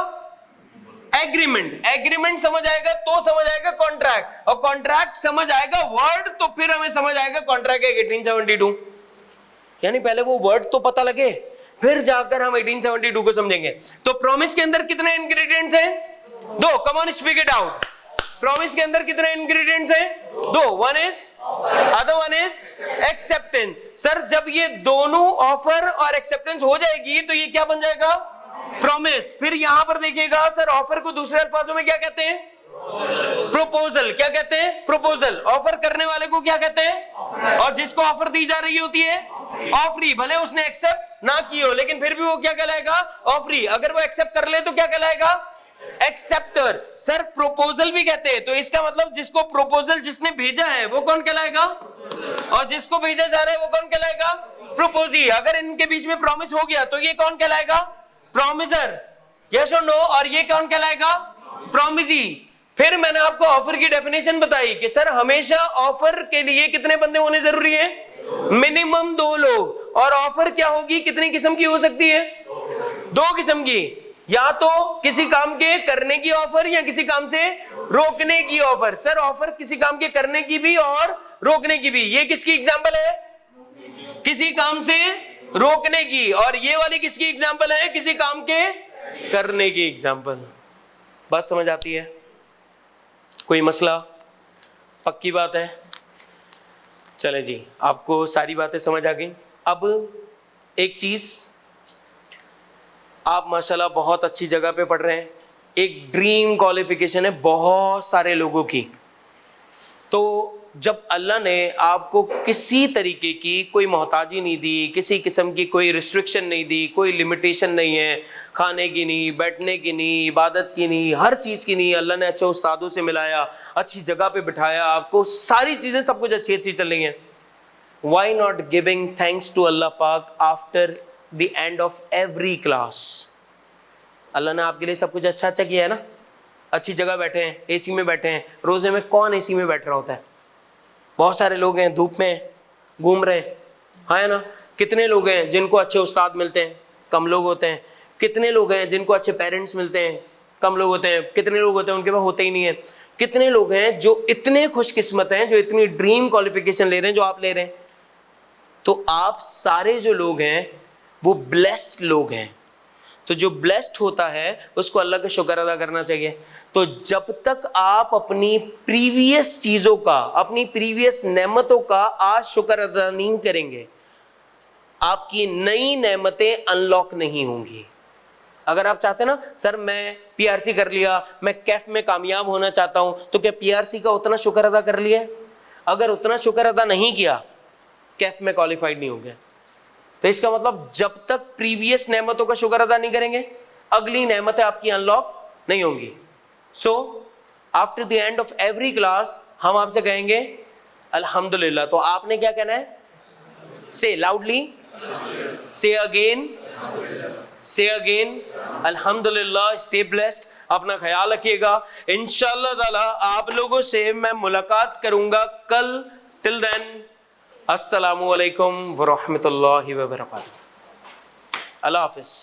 Speaker 1: एग्रीमेंट, एग्रीमेंट समझ आएगा तो समझ आएगा कॉन्ट्रैक्ट, और कॉन्ट्रैक्ट समझ आएगा वर्ड तो फिर हमें समझ आएगा कॉन्ट्रैक्ट है 1872। यानी पहले वो वर्ड तो पता लगे फिर जाकर हम 1872 को समझेंगे। तो प्रॉमिस के अंदर कितने इंग्रेडिएंट्स हैं? दो। Come on speak it out. Promise के अंदर कितने इंग्रेडिएंट्स हैं? दो। One is, other one is acceptance. Sir जब ये दोनों ऑफर और एक्सेप्टेंस हो जाएगी तो ये क्या बन जाएगा? प्रॉमिस। फिर यहां पर देखिएगा सर, ऑफर को दूसरे अल्फाजों में क्या कहते हैं? प्रपोजल। क्या कहते हैं? प्रपोजल। ऑफर करने वाले को क्या कहते हैं? और जिसको ऑफर दी जा रही होती है ऑफरी। भले उसने एक्सेप्ट ना की हो लेकिन फिर भी वो क्या कहलाएगा? ऑफरी। अगर वो एक्सेप्ट कर ले तो क्या कहलाएगा? एक्सेप्टर। सर प्रपोजल भी कहते हैं, तो इसका मतलब जिसको प्रपोजल जिसने भेजा है वो कौन कहलाएगा? और जिसको भेजा जा रहा है वो कौन कहलाएगा? प्रपोजी। अगर इनके बीच में प्रॉमिस हो गया तो ये कौन कहलाएगा? प्रॉमिसर। यस और नो। और ये कौन कहलाएगा? प्रॉमिसी। फिर मैंने आपको ऑफर की डेफिनेशन बताई कि सर हमेशा ऑफर के लिए कितने बंदे होने जरूरी है? मिनिमम 2 लोग। और ऑफर क्या होगी, कितनी किस्म की हो सकती है? 2 किस्म की। या तो किसी काम के करने की ऑफर या किसी काम से रोकने की ऑफर। सर ऑफर किसी काम के करने की भी और रोकने की भी। ये किसकी एग्जांपल है? किसी काम से रोकने की। और ये वाली किसकी एग्जांपल है? किसी काम के करने की एग्जांपल। बात समझ आती है? कोई मसला? पक्की बात है? चले जी, आपको सारी बातें समझ आ गई। अब एक चीज, आप माशाल्लाह बहुत अच्छी जगह पे पढ़ रहे हैं, एक ड्रीम क्वालिफिकेशन है बहुत सारे लोगों की। तो जब अल्लाह ने आपको किसी तरीके की कोई मोहताजी नहीं दी, किसी किस्म की कोई रिस्ट्रिक्शन नहीं दी, कोई लिमिटेशन नहीं है, खाने की नहीं, बैठने की नहीं, इबादत की नहीं, हर चीज़ की नहीं, अल्लाह ने अच्छे उस्तादों से मिलाया, अच्छी जगह पे बिठाया, आपको सारी चीज़ें सब कुछ अच्छी अच्छी चल रही हैं। Why not giving thanks to Allah Pak after the end of every class? Allah ने आपके लिए सब कुछ अच्छा अच्छा किया है ना। अच्छी जगह बैठे हैं, एसी में बैठे हैं। रोज़े में कौन एसी में बैठ रहा होता है? बहुत सारे लोग हैं धूप में घूम रहे हैं, हाँ है ना। कितने लोग हैं जिनको अच्छे उस्ताद मिलते हैं? कम लोग होते हैं। कितने लोग हैं जिनको अच्छे पेरेंट्स मिलते हैं? कम लोग होते हैं। कितने लोग होते हैं उनके पास होते ही नहीं है। कितने लोग हैं जो इतने खुशकिस्मत हैं, जो इतनी ड्रीम क्वालिफिकेशन ले रहे हैं जो आप ले रहे हैं? तो आप सारे जो लोग हैं वो ब्लेस्ड लोग हैं। तो जो ब्लेस्ड होता है उसको अल्लाह का शुक्र अदा करना चाहिए। तो जब तक आप अपनी प्रीवियस चीज़ों का, अपनी प्रीवियस नेमतों का आज शुक्र अदा नहीं करेंगे, आपकी नई नेमतें अनलॉक नहीं होंगी। अगर आप चाहते ना सर मैं पीआरसी कर लिया, मैं कैफ में कामयाब होना चाहता हूं, तो क्या पीआरसी का उतना शुक्र अदा कर लिया? अगर उतना शुक्र अदा नहीं किया, कैफ में क्वालिफाइड नहीं हो गया। तो इसका मतलब जब तक प्रीवियस नेमतों का शुक्र अदा नहीं करेंगे, अगली नेमतें आपकी अनलॉक नहीं होंगी। So after the end of every class हम आपसे कहेंगे अल्हम्दुलिल्लाह। तो आपने क्या कहना है? से लाउडली, से अगेन, से अगेन अल्हम्दुलिल्लाह। स्टे ब्लेस्ड, अपना ख्याल रखिएगा। इंशाअल्लाह ताला आप लोगों से मैं मुलाकात करूंगा कल। टिल देन अस्सलामु अलैकुम व रहमतुल्लाहि व बरकातहू। अल्लाह हाफिज़।